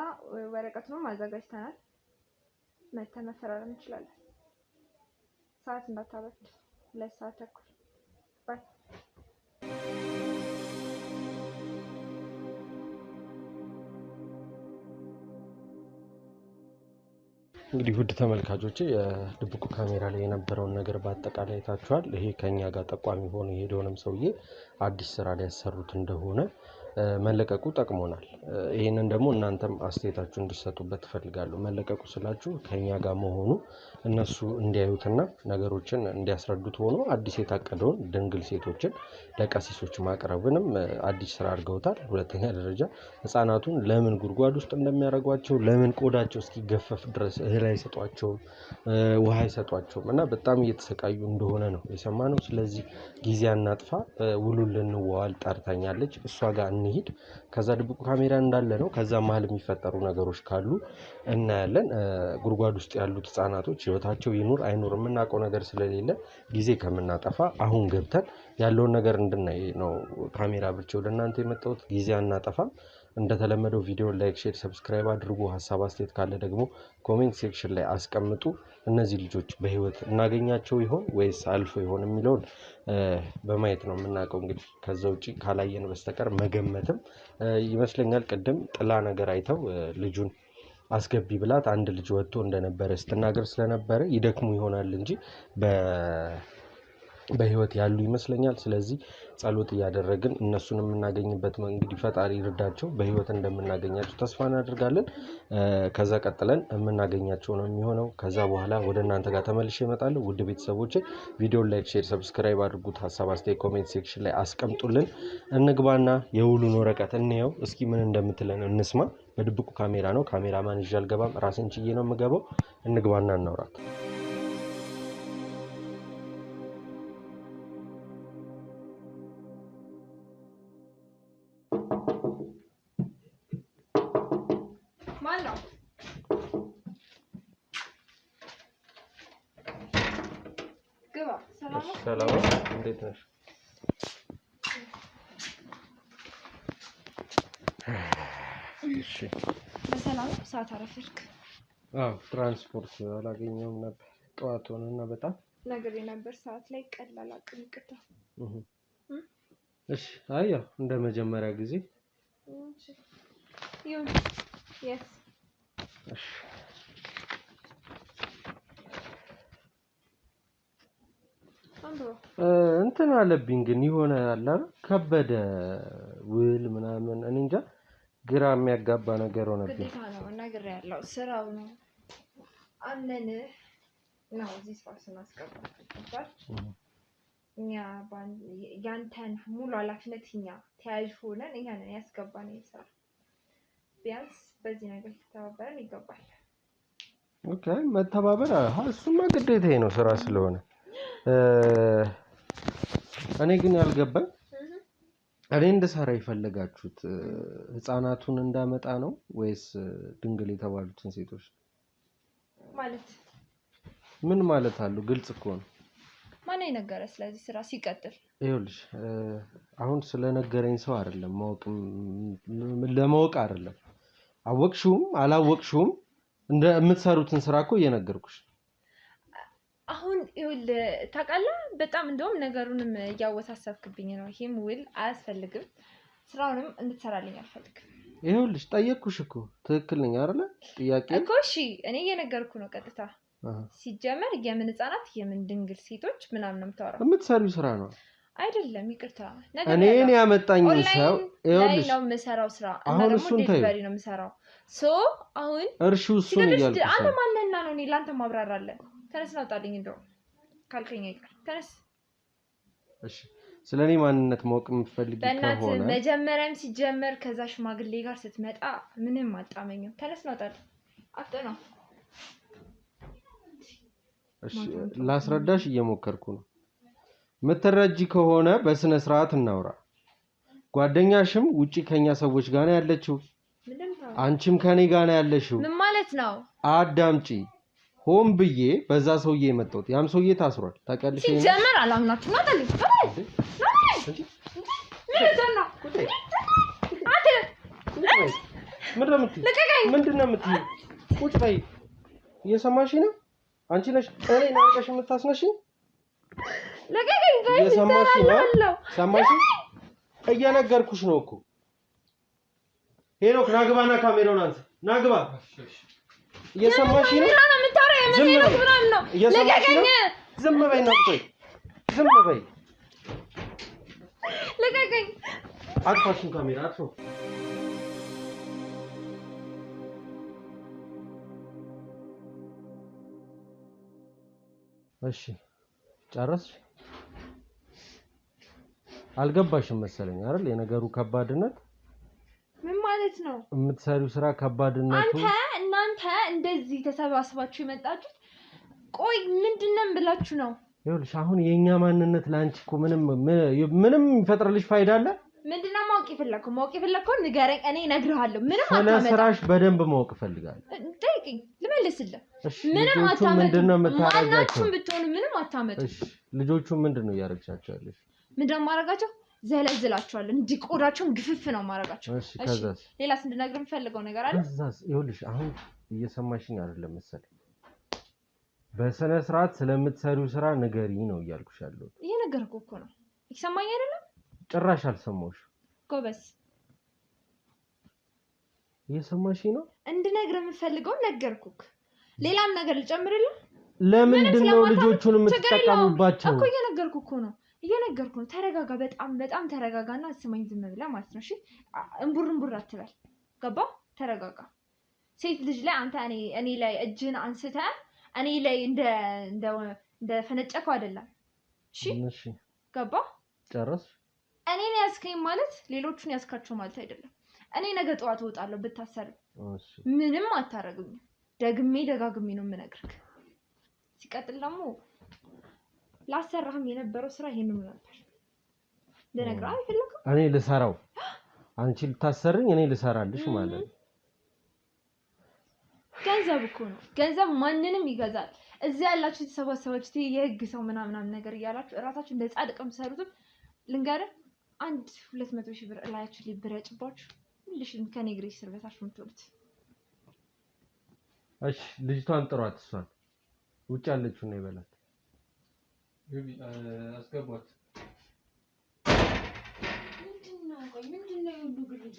ወረቀቱንም አዘጋጅተናል። መተን መፈራረም እንችላለን። ሰዓት እንዳታበል 2 ሰዓት ተኩል ባይ። እንግዲህ ውድ ተመልካቾቼ የድብቁ ካሜራ ላይ የነበረውን ነገር በአጠቃላይ ታችኋል። ይሄ ከኛ ጋር ጠቋሚ ሆኖ የሄደውንም ሰውዬ አዲስ ስራ ላይ ያሰሩት እንደሆነ መለቀቁ ጠቅሞናል። ይሄንን ደግሞ እናንተም አስተያየታችሁ እንድትሰጡበት ፈልጋለሁ። መለቀቁ ስላችሁ ከኛ ጋር መሆኑ እነሱ እንዲያዩትና ነገሮችን እንዲያስረዱት ሆኖ አዲስ የታቀደውን ድንግል ሴቶችን ለቀሲሶች ማቅረብንም አዲስ ስራ አድርገውታል። ሁለተኛ ደረጃ ህፃናቱን ለምን ጉድጓድ ውስጥ እንደሚያደርጓቸው ለምን ቆዳቸው እስኪገፈፍ ድረስ እህል አይሰጧቸውም፣ ውሃ አይሰጧቸውም እና በጣም እየተሰቃዩ እንደሆነ ነው የሰማነው። ስለዚህ ጊዜ አናጥፋ፣ ውሉን ልንዋዋል ጠርታኛለች። እሷ ጋር እንሂድ። ከዛ ድብቁ ካሜራ እንዳለ ነው። ከዛ መሀል የሚፈጠሩ ነገሮች ካሉ እናያለን። ጉድጓድ ውስጥ ያሉት ህፃናቶች ህይወታቸው ይኑር አይኑር የምናውቀው ነገር ስለሌለ ጊዜ ከምናጠፋ አሁን ገብተን ያለውን ነገር እንድናይ ነው ካሜራ ብቻ ወደ እናንተ የመጣሁት። ጊዜ አናጠፋም። እንደተለመደው ቪዲዮ ላይክ፣ ሼር፣ ሰብስክራይብ አድርጉ። ሀሳብ አስተያየት ካለ ደግሞ ኮሜንት ሴክሽን ላይ አስቀምጡ። እነዚህ ልጆች በህይወት እናገኛቸው ይሆን ወይስ አልፎ ይሆን የሚለውን በማየት ነው የምናውቀው። እንግዲህ ከዛ ውጪ ካላየን በስተቀር መገመትም ይመስለኛል። ቅድም ጥላ ነገር አይተው ልጁን አስገቢ ብላት አንድ ልጅ ወጥቶ እንደነበረ ስትናገር ስለነበረ ይደክሙ ይሆናል እንጂ በህይወት ያሉ ይመስለኛል። ስለዚህ ጸሎት እያደረግን እነሱን የምናገኝበት መንገድ ፈጣሪ ይርዳቸው። በህይወት እንደምናገኛቸው ተስፋ እናደርጋለን። ከዛ ቀጥለን የምናገኛቸው ነው የሚሆነው። ከዛ በኋላ ወደ እናንተ ጋር ተመልሼ እመጣለሁ። ውድ ቤተሰቦቼ ቪዲዮን ላይክ፣ ሼር፣ ሰብስክራይብ አድርጉት። ሀሳብ አስተያየት ኮሜንት ሴክሽን ላይ አስቀምጡልን። እንግባና የውሉን ወረቀት እንየው እስኪ ምን እንደምትለን እንስማ። በድብቁ ካሜራ ነው። ካሜራማን ይዤ አልገባም፣ ራሴን ችዬ ነው የምገባው። እንግባና እናውራት። ሰላም እንዴት ነሽ? እሺ በሰላም ሰዓት አረፈድክ? ትራንስፖርት አላገኘሁም ነበር። ጠዋት ሆነና በጣም ነገር ነበር ሰዓት ላይ ቀላል አቅም ይቅርታ። እሺ አያ እንደ መጀመሪያ ጊዜ ይሁን። የስ እሺ እንትን አለብኝ ግን የሆነ አለ ከበደ ውል ምናምን እኔ እንጃ ግራ የሚያጋባ ነገር ሆነብኝ። ግዴታ ነው ነገር ያለው ስራው ነው። አመነ ነው እዚህ ስራ ስናስቀባል እኛ ያንተን ሙሉ ኃላፊነት እኛ ተያዥ ሆነን እኛ ነን ያስገባን ስራ። ቢያንስ በዚህ ነገር ተባበረን ይገባል። ኦኬ መተባበር እሱማ ግዴታዬ ነው ስራ ስለሆነ። እኔ ግን ያልገባኝ እኔ እንድሰራ ይፈልጋችሁት ህፃናቱን እንዳመጣ ነው ወይስ ድንግል የተባሉትን ሴቶች ማለት ምን ማለት አለው? ግልጽ እኮ ነው። ማን ይነገረ ስለዚህ ስራ ሲቀጥል ይኸውልሽ አሁን ስለነገረኝ ሰው አይደለም ለማወቅ አይደለም። አወቅሽውም አላወቅሽውም እንደምትሰሩትን ስራ እኮ እየነገርኩሽ። አሁን ይውል ታውቃለህ፣ በጣም እንደውም ነገሩንም እያወሳሰብክብኝ ነው። ይሄም ውል አያስፈልግም፣ ስራውንም እንድትሰራልኝ አልፈልግም። ይኸውልሽ ጠየቅኩሽ እኮ ትክክል ነኝ አይደለ? ጥያቄ እኮ እሺ፣ እኔ እየነገርኩ ነው ቀጥታ። ሲጀመር የምን ህፃናት የምን ድንግል ሴቶች ምናምን ነው የምታወራው? የምትሰሪው ስራ ነው አይደለም? ይቅርታ እኔን ያመጣኝ ሰው ይኸውልሽ ነው የምሰራው ስራ እና ደግሞ ዴሊቨሪ ነው የምሰራው። አሁን እርሺው እሱን እያልኩሽ አንተ ማንነና ነው እኔ ላንተ ማብራራለን። ተነስ ናውጣልኝ እንደው ካልከኛ ይቀር ተነስ። እሺ ስለኔ ማንነት ማወቅ የምትፈልጊ ከሆነ መጀመሪያም ሲጀመር ከዛ ሽማግሌ ጋር ስትመጣ ምንም አጣመኝም። ተነስ ነው ታዲያ አጥና እሺ ላስረዳሽ እየሞከርኩ ነው። ምትረጂ ከሆነ በስነ ስርዓት እናውራ። ጓደኛሽም ውጪ ከኛ ሰዎች ጋር ነው ያለችው። አንቺም ከኔ ጋር ነው ያለሽው። ምን ማለት ነው? አዳምጪ። ሆም ብዬ በዛ ሰውዬ የመጣሁት ያም ሰውዬ ታስሯል። ታውቂያለሽ? ሲጀመር አላምናችሁ ነው ታዲያ ምንድን ነው የምትይው? ቁጭ በይ። እየሰማሽኝ ነው? አንቺ ነሽ እኔን አንቀሽ የምታስነሽኝ? ለቀቀኝ። እየሰማሽኝ ነው? ሰማሽኝ? እየነገርኩሽ ነው እኮ። ሄኖክ ናግባና ካሜራውን አንተ ናግባ። እየሰማሽኝ ነው? ለቀቀኝ። ዝም በይ ነው። ዝም በይ። ለቀቀኝ። አጥፋሽን ካሜራ አጥፎ እሺ ጨረስሽ? አልገባሽም መሰለኝ አይደል? የነገሩ ከባድነት ምን ማለት ነው? የምትሰሪው ስራ ከባድነቱ እናንተ እንደዚህ ተሰባስባችሁ የመጣችሁት ቆይ ምንድነው ብላችሁ ነው? ይኸውልሽ አሁን የኛ ማንነት ላንቺ እኮ ምንም ይፈጥርልሽ ፋይዳ አለ? ምንድነው ማወቅ የፈለከው ንገረኝ። እኔ እነግርሃለሁ። ምንም አታመጣም። ስለ ስራሽ በደንብ ማወቅ እፈልጋለሁ። ጠይቂኝ ልመልስልህ። ምንም አታመጣም። ምንድነው የምታረጋቸው? ማናችሁም ብትሆኑ ምንም አታመጡም። እሺ ልጆቹ ምንድነው እያረጋቻቸው ያለሽ? ምንድነው ማረጋቸው? ዘለዝላቸዋለሁ። እንዲቆዳቸውም ግፍፍ ነው ማረጋቸው። እሺ ከዛስ? ሌላስ እንድነግርህ የምፈልገው ነገር አለ? ከዛስ? ይኸውልሽ አሁን እየሰማሽኝ አይደለም መሰለኝ። በስነ ስርዓት ስለምትሰሪው ስራ ንገሪ ነው እያልኩሽ ያለሁት። እየነገርኩህ እኮ ነው። ይሰማኝ አይደለም? ጭራሽ አልሰማሁሽ። ጎበዝ እየሰማሽኝ ነው? እንድነግርህ የምፈልገው ነገርኩህ። ሌላም ነገር ልጨምርልህ? ለምንድን ነው ልጆቹን የምትጠቀሙባቸው? እኮ እየነገርኩህ እኮ ነው። ተረጋጋ። በጣም ተረጋጋና ስማኝ ዝም ብለህ ማለት ነው። እሺ እንቡር አትበል። ገባ? ተረጋጋ። ሴት ልጅ ላይ አንተ እኔ ላይ እጅን አንስተህ እኔ ላይ እንደ ፈነጨከው አይደለም። እሺ ገባ? ጨረስሽ? እኔን ያስከኝ ማለት ሌሎቹን ያስካቸው ማለት አይደለም። እኔ ነገ ጠዋት እወጣለሁ ብታሰር ምንም አታረግኝም። ደጋግሜ ነው የምነግርህ። ሲቀጥል ደግሞ ላሰራህም የነበረው ስራ ይሄንን ነበር። ለነገር አይፈልግም። እኔ ልሰራው አንቺ ልታሰርኝ እኔ ልሰራልሽ ማለት ነው። ገንዘብ እኮ ነው። ገንዘብ ማንንም ይገዛል። እዚህ ያላችሁ ተሰባሰባችሁ የህግ ሰው ምናምን ነገር እያላችሁ እራሳችሁ እንደ ጻድቅም ሰሩት። ልንገርህ 200 ሺህ ብር እላያችሁ ሊብረጭባችሁ ሁልሽም ከኔ ግሬ ስር በታች ምትወሉት። እሺ ልጅቷን ጥሯት። እሷን ውጭ ያለችው ነው ይበላት። አስገቧት። ምንድነው ሁሉ ግድግድ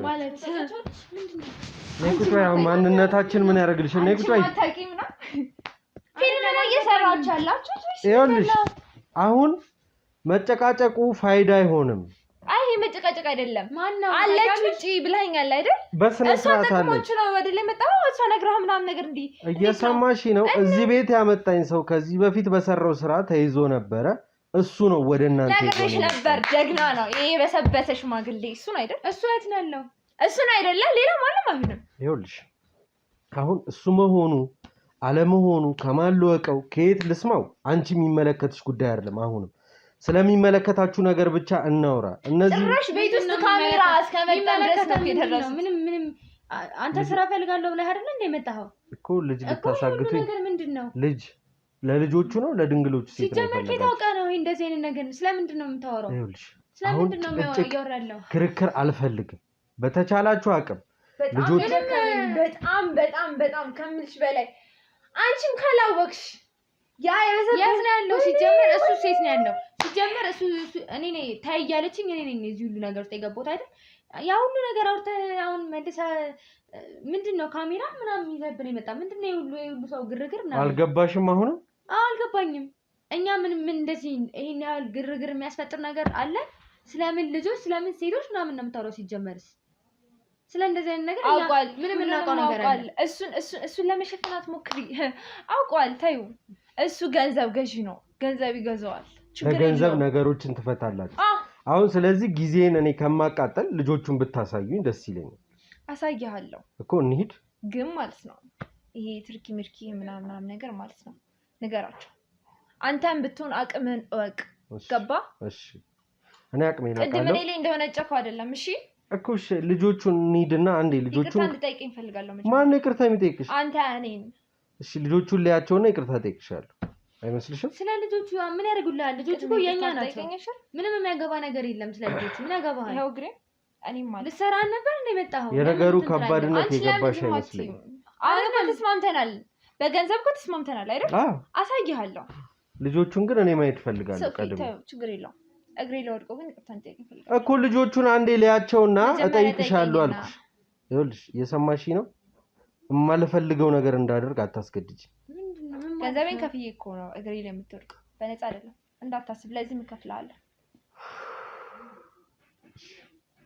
ማለት ምንድነው? ማንነታችን ምን ያደርግልሽ? ፊልም ነው እየሰራችሁ ያላችሁት? ይኸውልሽ አሁን መጨቃጨቁ ፋይዳ አይሆንም። አይ መጨቃጨቅ አይደለም። ማነው አለች ውጪ ብለኸኛል አይደል? በስነ ስርዓት አለች ነው ወደ ላይ መጣው። እሷ ነግረህ ምናምን ነገር እንዴ እየሰማሽ ነው? እዚህ ቤት ያመጣኝ ሰው ከዚህ በፊት በሰራው ስራ ተይዞ ነበረ። እሱ ነው ወደ እናንተ ነግሬሽ ነበር። ጀግና ነው ይሄ በሰበሰ ሽማግሌ። እሱን አይደል? እሱ የት ነው ያለው? እሱን አይደለ ሌላ ማንም አይሆንም። ይኸውልሽ አሁን እሱ መሆኑ አለመሆኑ ከማን ልወቀው ከየት ልስማው? አንቺ የሚመለከትሽ ጉዳይ አይደለም። አሁንም ስለሚመለከታችሁ ነገር ብቻ እናውራ። እነዚህ ጭራሽ ቤት ውስጥ ካሜራ እስከመጣ ድረስ ነው የደረሰው። ምንም አንተ ስራ ፈልጋለሁ ብለህ አይደል እንደ መጣኸው እኮ ልጅ ልታሳግቱ ነገር ምንድነው? ልጅ ለልጆቹ ነው ለድንግሎቹ ሴት ነው ሲጀመር ከታውቃ ነው እንደዚህ አይነት ነገር ስለምንድን ነው የምታወራው? ይኸውልሽ ስለምንድን ነው የሚያወራው? ክርክር አልፈልግም። በተቻላችሁ አቅም ልጆች በጣም ከምልሽ በላይ አንቺም ካላወቅሽ ያ የት ነው ያለው? ሲጀመር እሱ ሴት ነው ያለው። ሲጀመር እሱ እኔ ነኝ ታይ ያለችኝ እኔ ነኝ እዚህ ሁሉ ነገር ውስጥ የገባሁት አይደል? ያ ሁሉ ነገር አውርተህ አሁን መልሰህ ምንድነው ካሜራ ምናምን ይዘብን የመጣ ምንድነው የሁሉ ሰው ግርግር ምናምን አልገባሽም? አሁንም አልገባኝም። እኛ ምን እንደዚህ ይሄን ያህል ግርግር የሚያስፈጥር ነገር አለ? ስለምን ልጆች ስለምን ሴቶች ምናምን ነው የምታወራው? ሲጀመርስ ስለ እንደዚህ አይነት ነገር ምንም እናውቀው ነገር አለ? እሱን ለመሸፈን አትሞክሪ። አውቋል። ተይው። እሱ ገንዘብ ገዢ ነው። ገንዘብ ይገዛዋል። በገንዘብ ነገሮችን ትፈታላችሁ አሁን ስለዚህ ጊዜን እኔ ከማቃጠል ልጆቹን ብታሳዩኝ ደስ ይለኛል አሳያለሁ እኮ እንሂድ ግን ማለት ነው ይሄ ትርኪ ምርኪ ምናምን ነገር ማለት ነው ነገራቸው አንተም ብትሆን አቅምን እወቅ ገባ እሺ እኔ አቅሜን አውቃለሁ ቅድም እኔ ላይ እንደሆነ ጨፋ አይደለም እሺ እኮ እሺ ልጆቹን እንሂድና አንዴ ልጆቹን ይቅርታ እንድጠይቀኝ ፈልጋለሁ ማን ይቅርታ የሚጠይቅሽ አንተ እኔን እሺ ልጆቹን ሊያቸውና ይቅርታ ጠይቅሻለሁ አይመስልሽም ስለ ልጆቹ ምን ያደርጉልሃል ልጆቹ እኮ የኛ ናቸው ምንም የሚያገባ ነገር የለም ስለ ልጆቹ ምን ያገባሃል ይሄው ግሬ እኔም ማለት ልሰራ ነበር እንደ መጣው የነገሩ ከባድነት የገባሽ አይመስልኝም አሁን ተስማምተናል በገንዘብ እኮ ተስማምተናል አይደል አሳይሃለሁ ልጆቹን ግን እኔ ማየት ፈልጋለሁ ቀድሞ ችግር የለውም እግሬ ለወድቆ ግን ይቅርታ እንጠይቀኝ ፈልጋለሁ እኮ ልጆቹን አንዴ ሊያቸውና እጠይቅሻለሁ አልኩሽ ይኸውልሽ እየሰማሽኝ ነው የማልፈልገው ነገር እንዳደርግ አታስገድጂ ገንዘቤን ከፍዬ እኮ ነው እግሬ ላይ የምትወድቀው በነፃ አይደለም እንዳታስብ ለዚህ እከፍልሃለሁ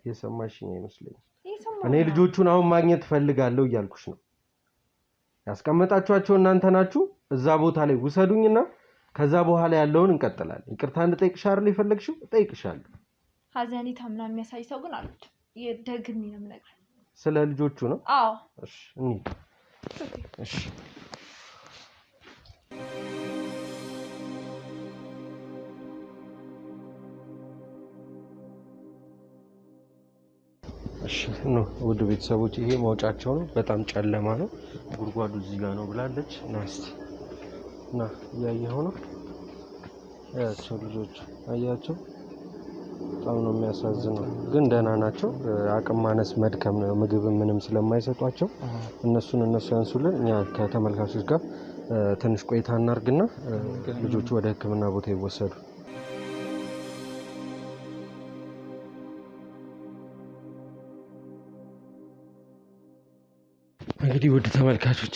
እየሰማሽኝ አይመስለኝም እኔ ልጆቹን አሁን ማግኘት ፈልጋለሁ እያልኩሽ ነው ያስቀመጣችኋቸው እናንተ ናችሁ እዛ ቦታ ላይ ውሰዱኝና ከዛ በኋላ ያለውን እንቀጥላለን ይቅርታ እንጠይቅሽ አይደል ይፈልግሽው እጠይቅሻለሁ ሀዘኔታ ምናምን የሚያሳይ ሰው ግን አሉት የደግም ነው ነገር ስለ ልጆቹ ነው አዎ እሺ እንሂድ እሺ እሺ ነው ወደ ቤተሰቦች ይሄ መውጫቸው ነው በጣም ጨለማ ነው ጉርጓዱ እዚህ ጋር ነው ብላለች ናስቲ ና ያየው ነው ያቸው ልጆች አያቸው በጣም ነው የሚያሳዝነው ግን ደህና ናቸው አቅም ማነስ መድከም ነው ምግብ ምንም ስለማይሰጧቸው እነሱ ያንሱልን እኛ ከተመልካቾች ጋር ትንሽ ቆይታ እናርግና ልጆቹ ወደ ሕክምና ቦታ ይወሰዱ እንግዲህ ወደ ተመልካቾች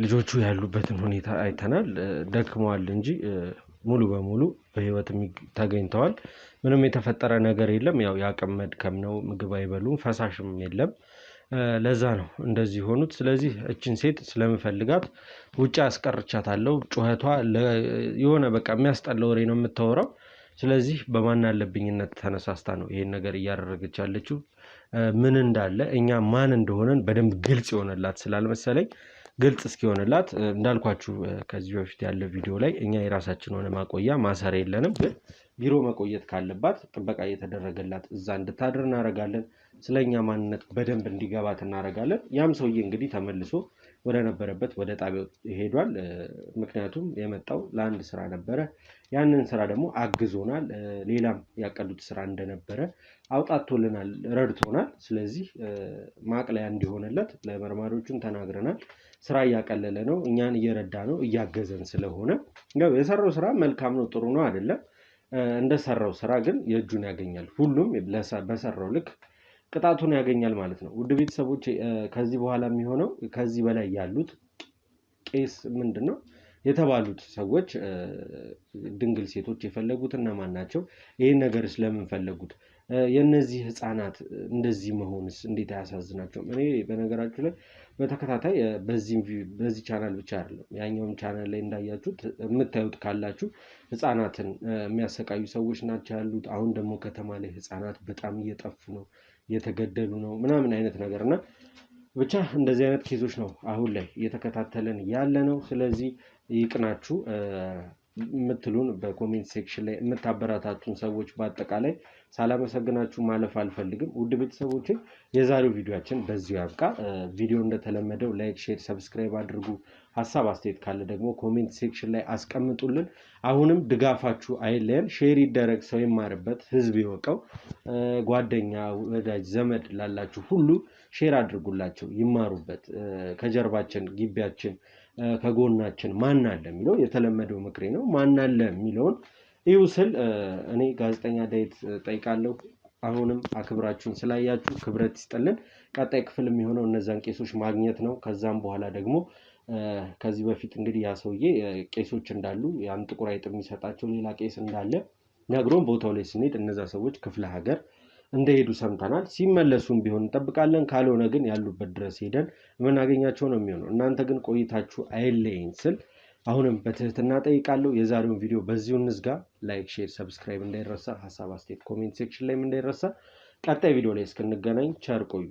ልጆቹ ያሉበትን ሁኔታ አይተናል ደክመዋል እንጂ ሙሉ በሙሉ በህይወት ተገኝተዋል ምንም የተፈጠረ ነገር የለም ያው ያቀም መድከም ነው ምግብ አይበሉም ፈሳሽም የለም ለዛ ነው እንደዚህ ሆኑት ስለዚህ እቺን ሴት ስለምፈልጋት ውጪ አስቀርቻታለሁ ጩኸቷ የሆነ በቃ የሚያስጠላ ወሬ ነው የምታወራው ስለዚህ በማን አለብኝነት ተነሳስታ ነው ይሄን ነገር እያደረገች ያለችው ምን እንዳለ እኛ ማን እንደሆነን በደንብ ግልጽ ይሆነላት ስላልመሰለኝ ግልጽ እስኪሆነላት እንዳልኳችሁ ከዚህ በፊት ያለ ቪዲዮ ላይ እኛ የራሳችን ሆነ ማቆያ ማሰር የለንም ግን ቢሮ መቆየት ካለባት ጥበቃ እየተደረገላት እዛ እንድታድር እናረጋለን ስለኛ ማንነት በደንብ እንዲገባት እናረጋለን ያም ሰውዬ እንግዲህ ተመልሶ ወደ ነበረበት ወደ ጣቢያው ሄዷል ምክንያቱም የመጣው ለአንድ ስራ ነበረ ያንን ስራ ደግሞ አግዞናል ሌላም ያቀዱት ስራ እንደነበረ አውጣቶልናል ረድቶናል ስለዚህ ማቅለያ እንዲሆነለት ለመርማሪዎቹን ተናግረናል ስራ ያቀለለ ነው እኛን እየረዳ ነው እያገዘን ስለሆነ ያው የሰራው ስራ መልካም ነው ጥሩ ነው አይደለም እንደሰራው ስራ ግን የእጁን ያገኛል ሁሉም በሰራው ልክ ቅጣቱን ያገኛል ማለት ነው ውድ ቤተሰቦች ከዚህ በኋላ የሚሆነው ከዚህ በላይ ያሉት ቄስ ምንድነው የተባሉት ሰዎች ድንግል ሴቶች የፈለጉት እነማን ናቸው ይሄን ነገር ስለምን ፈለጉት የነዚህ ህፃናት እንደዚህ መሆንስ እንዴት ያሳዝናቸው እኔ በነገራችሁ ላይ በተከታታይ በዚህ ቻናል ብቻ አይደለም ያኛውም ቻናል ላይ እንዳያችሁት የምታዩት ካላችሁ ህፃናትን የሚያሰቃዩ ሰዎች ናቸው ያሉት አሁን ደግሞ ከተማ ላይ ህፃናት በጣም እየጠፉ ነው እየተገደሉ ነው ምናምን አይነት ነገርና ብቻ እንደዚህ አይነት ኬዞች ነው አሁን ላይ እየተከታተለን ያለ ነው ስለዚህ ይቅናችሁ ምትሉን በኮሜንት ሴክሽን ላይ የምታበረታቱን ሰዎች በአጠቃላይ ሳላመሰግናችሁ ማለፍ አልፈልግም ውድ ቤተሰቦቼ የዛሬው ቪዲዮአችን በዚሁ ያብቃ ቪዲዮ እንደተለመደው ላይክ ሼር ሰብስክራይብ አድርጉ ሐሳብ አስተያየት ካለ ደግሞ ኮሜንት ሴክሽን ላይ አስቀምጡልን አሁንም ድጋፋችሁ አይለየን ሼር ይደረግ ሰው ይማርበት ህዝብ ይወቀው ጓደኛ ወዳጅ ዘመድ ላላችሁ ሁሉ ሼር አድርጉላቸው ይማሩበት ከጀርባችን ግቢያችን ከጎናችን ማን አለ የሚለው የተለመደው ምክሬ ነው ማን አለ የሚለውን ይውስል እኔ ጋዜጠኛ ዳዊት ጠይቃለሁ አሁንም አክብራችሁን ስላያችሁ ክብረት ይስጥልን ቀጣይ ክፍል የሚሆነው እነዛን ቄሶች ማግኘት ነው ከዛም በኋላ ደግሞ ከዚህ በፊት እንግዲህ ያ ሰውዬ ቄሶች እንዳሉ ያን ጥቁር አይጥ የሚሰጣቸው ሌላ ቄስ እንዳለ ነግሮን ቦታው ላይ ስንሄድ እነዛ ሰዎች ክፍለ ሀገር እንደሄዱ ሰምተናል ሲመለሱም ቢሆን እንጠብቃለን ካልሆነ ግን ያሉበት ድረስ ሄደን የምናገኛቸው ነው የሚሆነው እናንተ ግን ቆይታችሁ አይለይን ስል አሁንም በትህትና ጠይቃለሁ። የዛሬውን ቪዲዮ በዚሁ እንዝጋ። ላይክ፣ ሼር፣ ሰብስክራይብ እንዳይረሳ። ሐሳብ አስተያየት ኮሜንት ሴክሽን ላይ እንዳይረሳ። ቀጣይ ቪዲዮ ላይ እስክንገናኝ ቸር ቆዩ።